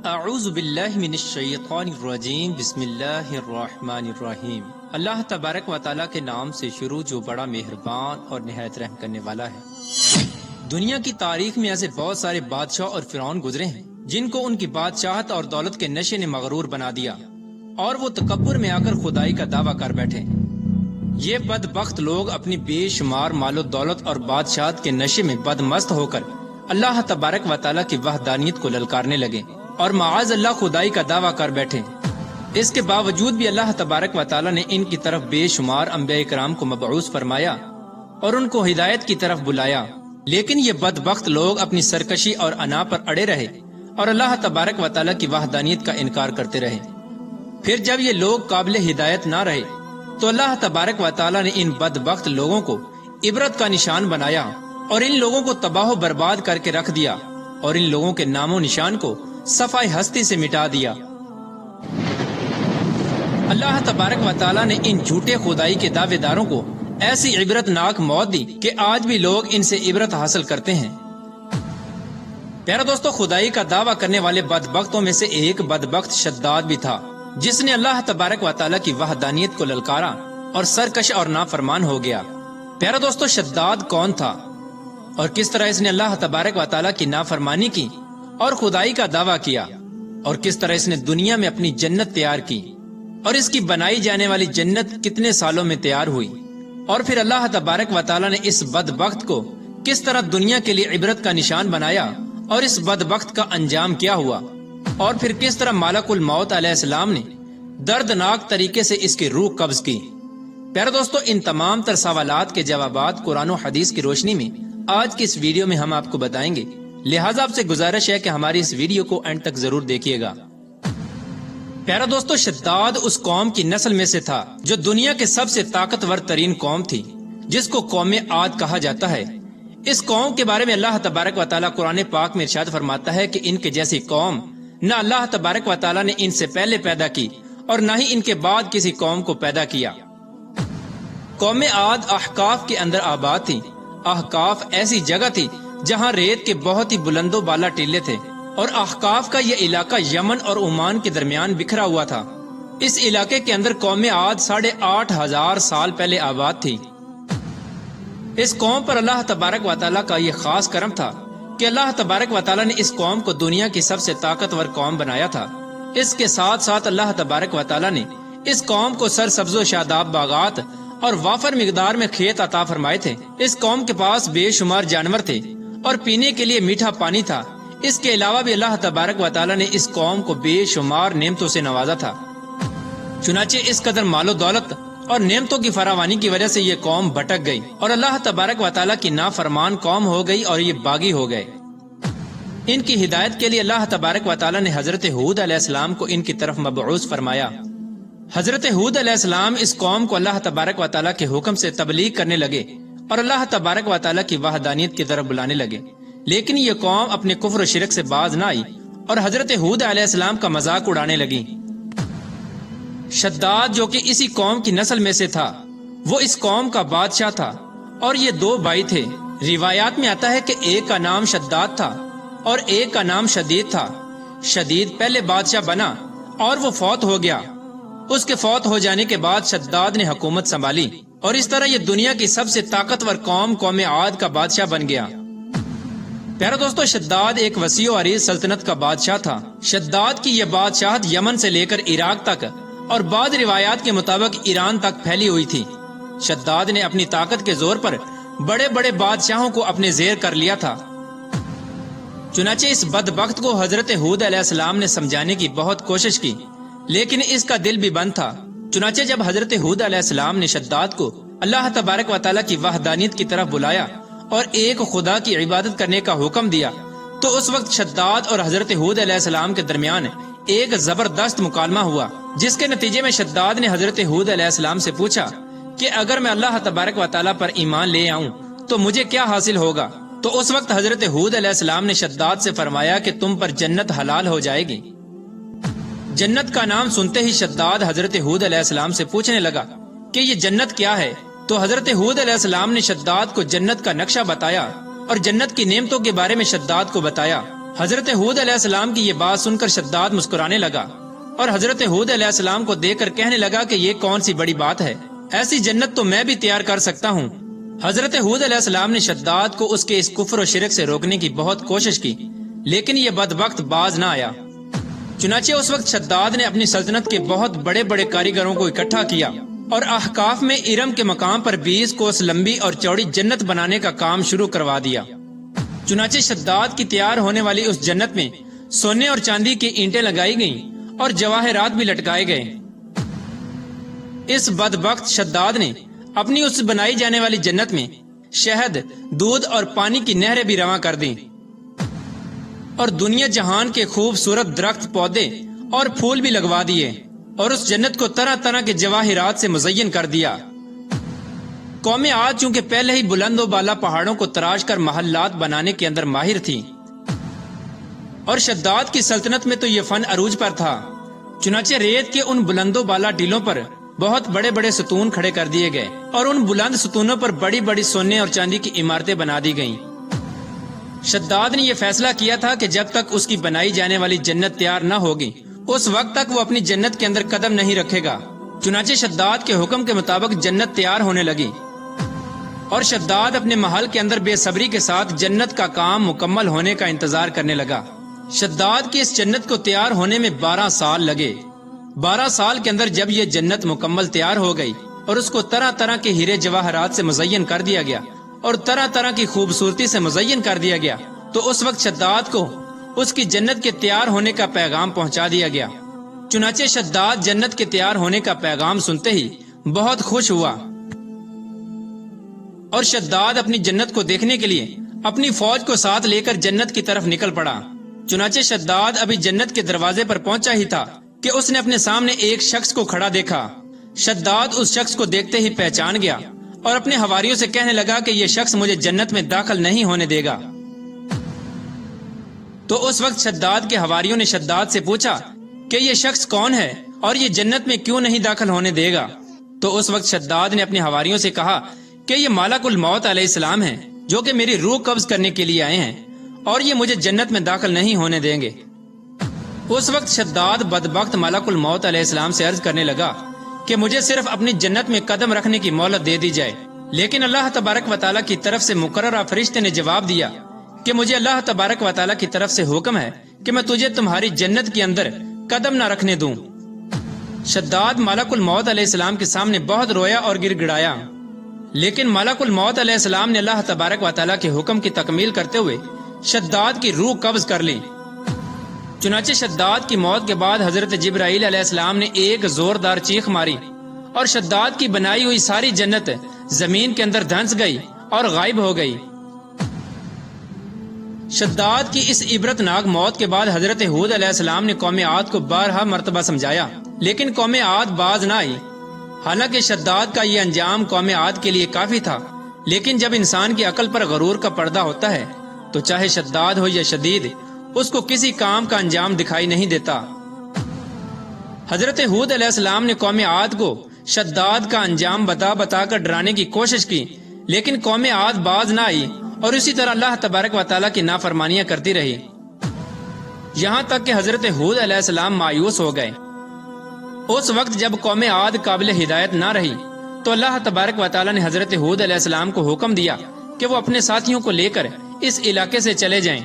اعوذ باللہ من الشیطان الرجیم بسم اللہ الرحمن الرحیم۔ اللہ تبارک و تعالیٰ کے نام سے شروع جو بڑا مہربان اور نہایت رحم کرنے والا ہے۔ دنیا کی تاریخ میں ایسے بہت سارے بادشاہ اور فرعون گزرے ہیں جن کو ان کی بادشاہت اور دولت کے نشے نے مغرور بنا دیا اور وہ تکبر میں آ کر خدائی کا دعویٰ کر بیٹھے۔ یہ بدبخت لوگ اپنی بے شمار مال و دولت اور بادشاہت کے نشے میں بدمست ہو کر اللہ تبارک و تعالیٰ کی وحدانیت کو للکارنے لگے اور معاذ اللہ خدائی کا دعویٰ کر بیٹھے۔ اس کے باوجود بھی اللہ تبارک و تعالیٰ نے ان کی طرف بے شمار انبیاء کرام کو مبعوث فرمایا اور ان کو ہدایت کی طرف بلایا، لیکن یہ بدبخت لوگ اپنی سرکشی اور انا پر اڑے رہے اور اللہ تبارک و تعالیٰ کی وحدانیت کا انکار کرتے رہے۔ پھر جب یہ لوگ قابل ہدایت نہ رہے تو اللہ تبارک و تعالیٰ نے ان بدبخت لوگوں کو عبرت کا نشان بنایا اور ان لوگوں کو تباہ و برباد کر کے رکھ دیا اور ان لوگوں کے نام و نشان کو صفحہ ہستی سے مٹا دیا۔ اللہ تبارک و تعالیٰ نے ان جھوٹے خدائی کے دعوے داروں کو ایسی عبرت ناک موت دی کہ آج بھی لوگ ان سے عبرت حاصل کرتے ہیں۔ پیارا دوستو، خدائی کا دعویٰ کرنے والے بدبختوں میں سے ایک بدبخت شداد بھی تھا جس نے اللہ تبارک و تعالیٰ کی وحدانیت کو للکارا اور سرکش اور نافرمان ہو گیا۔ پیارا دوستو، شداد کون تھا اور کس طرح اس نے اللہ تبارک و تعالیٰ کی نافرمانی کی اور خدائی کا دعویٰ کیا، اور کس طرح اس نے دنیا میں اپنی جنت تیار کی اور اس کی بنائی جانے والی جنت کتنے سالوں میں تیار ہوئی، اور پھر اللہ تبارک و تعالیٰ نے اس بدبخت کو کس طرح دنیا کے لیے عبرت کا نشان بنایا اور اس بدبخت کا انجام کیا ہوا، اور پھر کس طرح ملک الموت علیہ السلام نے دردناک طریقے سے اس کی روح قبض کی۔ پیارے دوستو، ان تمام تر سوالات کے جوابات قرآن و حدیث کی روشنی میں آج کی اس ویڈیو میں ہم آپ کو بتائیں گے، لہٰذا آپ سے گزارش ہے کہ ہماری اس ویڈیو کو اینڈ تک ضرور دیکھیے گا۔ پیارا دوستو، شداد اس قوم کی نسل میں سے تھا جو دنیا کے سب سے طاقتور ترین قوم تھی، جس کو قوم عاد کہا جاتا ہے۔ اس قوم کے بارے میں اللہ تبارک و تعالیٰ قرآن پاک میں ارشاد فرماتا ہے کہ ان کے جیسی قوم نہ اللہ تبارک و تعالیٰ نے ان سے پہلے پیدا کی اور نہ ہی ان کے بعد کسی قوم کو پیدا کیا۔ قوم عاد احقاف کے اندر آباد تھی۔ احقاف ایسی جگہ تھی جہاں ریت کے بہت ہی بلند و بالا ٹیلے تھے، اور احقاف کا یہ علاقہ یمن اور عمان کے درمیان بکھرا ہوا تھا۔ اس علاقے کے اندر قوم عاد 8,500 سال پہلے آباد تھی۔ اس قوم پر اللہ تبارک و تعالیٰ کا یہ خاص کرم تھا کہ اللہ تبارک و تعالیٰ نے اس قوم کو دنیا کی سب سے طاقتور قوم بنایا تھا۔ اس کے ساتھ ساتھ اللہ تبارک و تعالیٰ نے اس قوم کو سرسبز و شاداب باغات اور وافر مقدار میں کھیت عطا فرمائے تھے۔ اس قوم کے پاس بے شمار جانور تھے اور پینے کے لیے میٹھا پانی تھا۔ اس کے علاوہ بھی اللہ تبارک و تعالیٰ نے اس قوم کو بے شمار نعمتوں سے نوازا تھا۔ چنانچہ اس قدر مال و دولت اور نعمتوں کی فراوانی کی وجہ سے یہ قوم بھٹک گئی اور اللہ تبارک و تعالیٰ کی نافرمان قوم ہو گئی اور یہ باغی ہو گئے۔ ان کی ہدایت کے لیے اللہ تبارک و تعالیٰ نے حضرت ہود علیہ السلام کو ان کی طرف مبعوث فرمایا۔ حضرت ہود علیہ السلام اس قوم کو اللہ تبارک و تعالیٰ کے حکم سے تبلیغ کرنے لگے اور اللہ تبارک و تعالیٰ کی وحدانیت کی طرف بلانے لگے، لیکن یہ قوم اپنے کفر و شرک سے باز نہ آئی اور حضرت ہود علیہ السلام کا مذاق اڑانے لگی۔ شداد جو کہ اسی قوم کی نسل میں سے تھا، وہ اس قوم کا بادشاہ تھا اور یہ 2 بھائی تھے۔ روایات میں آتا ہے کہ ایک کا نام شداد تھا اور ایک کا نام شدید تھا۔ شدید پہلے بادشاہ بنا اور وہ فوت ہو گیا۔ اس کے فوت ہو جانے کے بعد شداد نے حکومت سنبھالی اور اس طرح یہ دنیا کی سب سے طاقتور قوم عاد کا بادشاہ بن گیا۔ پیارا دوستو، شداد ایک وسیع و عریض سلطنت کا بادشاہ تھا۔ شداد کی یہ بادشاہت یمن سے لے کر عراق تک اور بعض روایات کے مطابق ایران تک پھیلی ہوئی تھی۔ شداد نے اپنی طاقت کے زور پر بڑے بڑے بادشاہوں کو اپنے زیر کر لیا تھا۔ چنانچہ اس بدبخت کو حضرت ہود علیہ السلام نے سمجھانے کی بہت کوشش کی، لیکن اس کا دل بھی بند تھا۔ چنانچہ جب حضرت ہود علیہ السلام نے شداد کو اللہ تبارک و تعالیٰ کی وحدانیت کی طرف بلایا اور ایک خدا کی عبادت کرنے کا حکم دیا، تو اس وقت شداد اور حضرت ہود علیہ السلام کے درمیان ایک زبردست مکالمہ ہوا، جس کے نتیجے میں شداد نے حضرت ہود علیہ السلام سے پوچھا کہ اگر میں اللہ تبارک و تعالیٰ پر ایمان لے آؤں تو مجھے کیا حاصل ہوگا؟ تو اس وقت حضرت ہود علیہ السلام نے شداد سے فرمایا کہ تم پر جنت حلال ہو جائے گی۔ جنت کا نام سنتے ہی شداد حضرت ہود علیہ السلام سے پوچھنے لگا کہ یہ جنت کیا ہے؟ تو حضرت ہود علیہ السلام نے شداد کو جنت کا نقشہ بتایا اور جنت کی نعمتوں کے بارے میں شداد کو بتایا۔ حضرت ہود علیہ السلام کی یہ بات سن کر شداد مسکرانے لگا اور حضرت ہود علیہ السلام کو دیکھ کر کہنے لگا کہ یہ کون سی بڑی بات ہے، ایسی جنت تو میں بھی تیار کر سکتا ہوں۔ حضرت ہود علیہ السلام نے شداد کو اس کے اس کفر و شرک سے روکنے کی بہت کوشش کی، لیکن یہ بدبخت باز نہ آیا۔ چنانچہ اس وقت شداد نے اپنی سلطنت کے بہت بڑے بڑے کاریگروں کو اکٹھا کیا اور احقاف میں ارم کے مقام پر 20 کوس لمبی اور چوڑی جنت بنانے کا کام شروع کروا دیا۔ چنانچہ شداد کی تیار ہونے والی اس جنت میں سونے اور چاندی کی اینٹیں لگائی گئیں اور جواہرات بھی لٹکائے گئے۔ اس بدبخت شداد نے اپنی اس بنائی جانے والی جنت میں شہد، دودھ اور پانی کی نہریں بھی رواں کر دیں اور دنیا جہان کے خوبصورت درخت، پودے اور پھول بھی لگوا دیے اور اس جنت کو طرح طرح کے جواہرات سے مزین کر دیا۔ قوم عاد چونکہ پہلے ہی بلند و بالا پہاڑوں کو تراش کر محلات بنانے کے اندر ماہر تھی اور شداد کی سلطنت میں تو یہ فن عروج پر تھا، چنانچہ ریت کے ان بلند و بالا ٹیلوں پر بہت بڑے بڑے ستون کھڑے کر دیے گئے اور ان بلند ستونوں پر بڑی بڑی سونے اور چاندی کی عمارتیں بنا دی گئیں۔ شداد نے یہ فیصلہ کیا تھا کہ جب تک اس کی بنائی جانے والی جنت تیار نہ ہوگی اس وقت تک وہ اپنی جنت کے اندر قدم نہیں رکھے گا۔ چنانچہ شداد کے حکم کے مطابق جنت تیار ہونے لگی اور شداد اپنے محل کے اندر بے صبری کے ساتھ جنت کا کام مکمل ہونے کا انتظار کرنے لگا۔ شداد کی اس جنت کو تیار ہونے میں 12 سال لگے۔ 12 سال کے اندر جب یہ جنت مکمل تیار ہو گئی اور اس کو طرح طرح کے ہیرے جواہرات سے مزین کر دیا گیا اور طرح طرح کی خوبصورتی سے مزین کر دیا گیا، تو اس وقت شداد کو اس کی جنت کے تیار ہونے کا پیغام پہنچا دیا گیا۔ چنانچہ شداد جنت کے تیار ہونے کا پیغام سنتے ہی بہت خوش ہوا اور شداد اپنی جنت کو دیکھنے کے لیے اپنی فوج کو ساتھ لے کر جنت کی طرف نکل پڑا۔ چنانچہ شداد ابھی جنت کے دروازے پر پہنچا ہی تھا کہ اس نے اپنے سامنے ایک شخص کو کھڑا دیکھا۔ شداد اس شخص کو دیکھتے ہی پہچان گیا اور اپنے حواریوں سے کہنے لگا کہ یہ شخص مجھے جنت میں داخل نہیں ہونے دے گا۔ تو اس وقت شداد کے حواریوں نے شداد سے پوچھا کہ یہ شخص کون ہے اور یہ جنت میں کیوں نہیں داخل ہونے دے گا؟ تو اس وقت شداد نے اپنے حواریوں سے کہا کہ یہ ملک الموت علیہ السلام ہیں، جو کہ میری روح قبض کرنے کے لیے آئے ہیں اور یہ مجھے جنت میں داخل نہیں ہونے دیں گے۔ اس وقت شداد بدبخت ملک الموت علیہ السلام سے عرض کرنے لگا کہ مجھے صرف اپنی جنت میں قدم رکھنے کی مہلت دے دی جائے، لیکن اللہ تبارک و تعالیٰ کی طرف سے مقررہ فرشتے نے جواب دیا کہ مجھے اللہ تبارک و تعالیٰ کی طرف سے حکم ہے کہ میں تجھے تمہاری جنت کے اندر قدم نہ رکھنے دوں۔ شداد ملک الموت علیہ السلام کے سامنے بہت رویا اور گر گڑایا، لیکن ملک الموت علیہ السلام نے اللہ تبارک و تعالیٰ کے حکم کی تکمیل کرتے ہوئے شداد کی روح قبض کر لی۔ چنانچہ شداد کی موت کے بعد حضرت جبرائیل علیہ السلام نے ایک زوردار چیخ ماری اور شداد کی بنائی ہوئی ساری جنت زمین کے اندر دھنس گئی اور غائب ہو گئی۔ شداد کی اس عبرت ناک موت کے بعد حضرت ہود علیہ السلام نے قوم عاد کو بارہا مرتبہ سمجھایا، لیکن قوم عاد باز نہ آئی۔ حالانکہ شداد کا یہ انجام قوم عاد کے لیے کافی تھا، لیکن جب انسان کی عقل پر غرور کا پردہ ہوتا ہے تو چاہے شداد ہو یا شدید، اس کو کسی کام کا انجام دکھائی نہیں دیتا۔ حضرت ہود علیہ السلام نے قوم عاد کو شداد کا انجام بتا بتا کر ڈرانے کی کوشش کی، لیکن قوم عاد باز نہ آئی اور اسی طرح اللہ تبارک و تعالیٰ کی نافرمانیاں کرتی رہی، یہاں تک کہ حضرت ہود علیہ السلام مایوس ہو گئے۔ اس وقت جب قوم عاد قابل ہدایت نہ رہی تو اللہ تبارک و تعالیٰ نے حضرت ہود علیہ السلام کو حکم دیا کہ وہ اپنے ساتھیوں کو لے کر اس علاقے سے چلے جائیں۔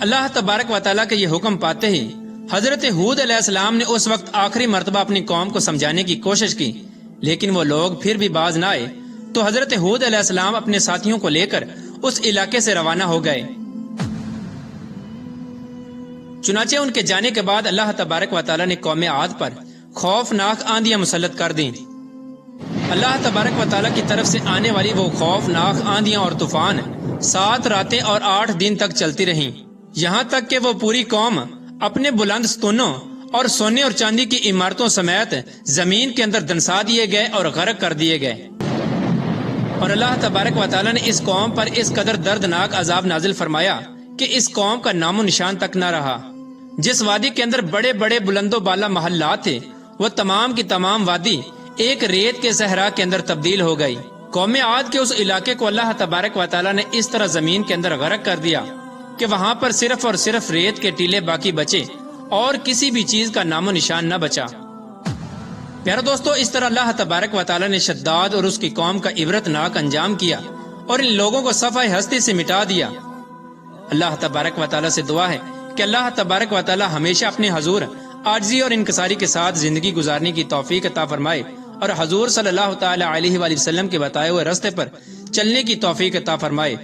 اللہ تبارک و تعالیٰ کے یہ حکم پاتے ہی حضرت ہود علیہ السلام نے اس وقت آخری مرتبہ اپنی قوم کو سمجھانے کی کوشش کی، لیکن وہ لوگ پھر بھی باز نہ آئے، تو حضرت ہود علیہ السلام اپنے ساتھیوں کو لے کر اس علاقے سے روانہ ہو گئے۔ چنانچہ ان کے جانے کے بعد اللہ تبارک و تعالیٰ نے قوم عاد پر خوفناک آندیاں مسلط کر دیں۔ اللہ تبارک و تعالیٰ کی طرف سے آنے والی وہ خوفناک آندیاں اور طوفان 7 راتیں اور 8 دن تک چلتی رہیں، یہاں تک کہ وہ پوری قوم اپنے بلند ستونوں اور سونے اور چاندی کی عمارتوں سمیت زمین کے اندر دنسا دیے گئے اور غرق کر دیے گئے۔ اور اللہ تبارک و تعالیٰ نے اس قوم پر اس قدر دردناک عذاب نازل فرمایا کہ اس قوم کا نام و نشان تک نہ رہا۔ جس وادی کے اندر بڑے بڑے بلند و بالا محلات تھے، وہ تمام کی تمام وادی ایک ریت کے صحرا کے اندر تبدیل ہو گئی۔ قوم عاد کے اس علاقے کو اللہ تبارک و تعالیٰ نے اس طرح زمین کے اندر غرق کر دیا کہ وہاں پر صرف اور صرف ریت کے ٹیلے باقی بچے اور کسی بھی چیز کا نام و نشان نہ بچا۔ پیارے دوستو، اس طرح اللہ تبارک و تعالی نے شداد اور اس کی قوم کا عبرت ناک انجام کیا اور ان لوگوں کو صفحہ ہستی سے مٹا دیا۔ اللہ تبارک و تعالی سے دعا ہے کہ اللہ تبارک و تعالی ہمیشہ اپنے حضور عاجزی اور انکساری کے ساتھ زندگی گزارنے کی توفیق عطا فرمائے اور حضور صلی اللہ تعالی علیہ وآلہ وسلم کے بتائے ہوئے راستے پر چلنے کی توفیق عطا فرمائے۔